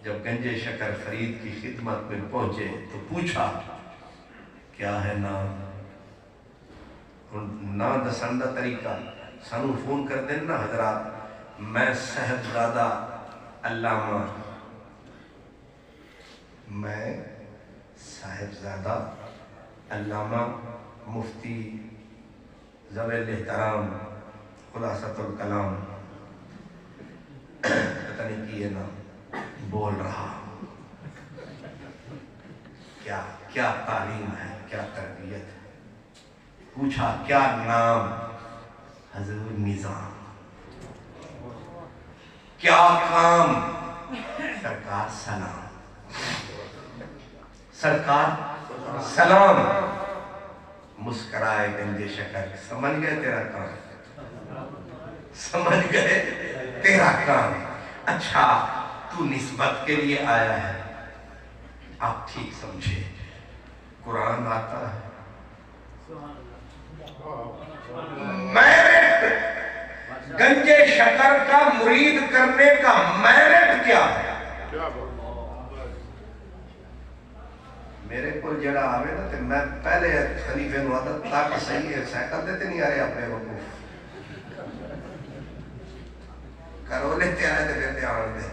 جب گنج شکر فرید کی خدمت میں پہنچے تو پوچھا کیا ہے نام؟ نام دسن دا طریقہ سانو فون کر دینا حضرات، میں صاحبزادہ علامہ، میں صاحبزادہ علامہ مفتی ذوی الاحترام خلاصۃ الکلام، پتہ نہیں کی ہے نام بول رہا، کیا تعلیم ہے، کیا تربیت ہے۔ پوچھا کیا نام؟ حضور نظام۔ کیا کام؟ سرکار سلام، سرکار سلام۔ مسکرائے گنج شکر، سمجھ گئے تیرا کام، سمجھ گئے تیرا کام۔ اچھا تو نسبت کے لیے آیا ہے، آپ ٹھیک سمجھے، قرآن آتا ہے، میرٹ گنج شکر کا مرید کرنے کا میرٹ کیا ہے؟ میرے کو جڑا آوے نا تو میں پہلے خلیفے نو عادت تاکہ صحیح ہے سائیکل دیتے نہیں آ رہے اپنے وقوف کرو لیتے آئے تو پھر آن دے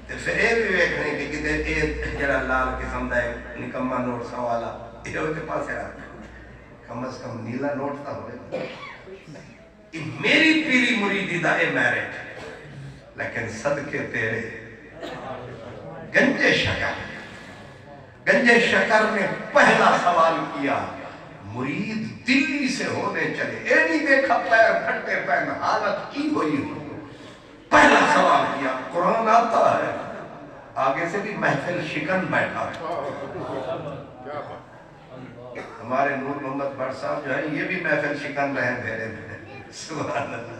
تو پھر اے بھی ویکھنے کہ کتے اے جڑا لال قسم دا نکمہ نوٹ سوالا یہ ہوتے پاسے رکھ، کم از کم نیلا نوٹ تھا ہوئے، میری پیری مریدی دا اے میرٹ، لیکن صدقے تیرے گنج شکر نے پہلا سوال کیا، مرید دلی سے ہونے چلے، اے نہیں دیکھا پیر پھٹے پہن حالت کی ہوئی ہو، پہلا سوال کیا قرآن آتا ہے، آگے سے بھی محفل شکن بیٹھا ہے۔ ہمارے نور محمد بٹ صاحب جو ہیں یہ بھی محفل شکن رہے بھیرے میں، سبحان اللہ،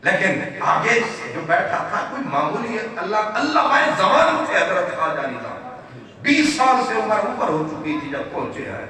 لیکن آگے جو بیٹھا تھا کوئی معمولی اللہ بائے زمان تھے حضرت خواجہ نظام، 20 سال سے عمر اوپر ہو چکی تھی جب پہنچے ہیں،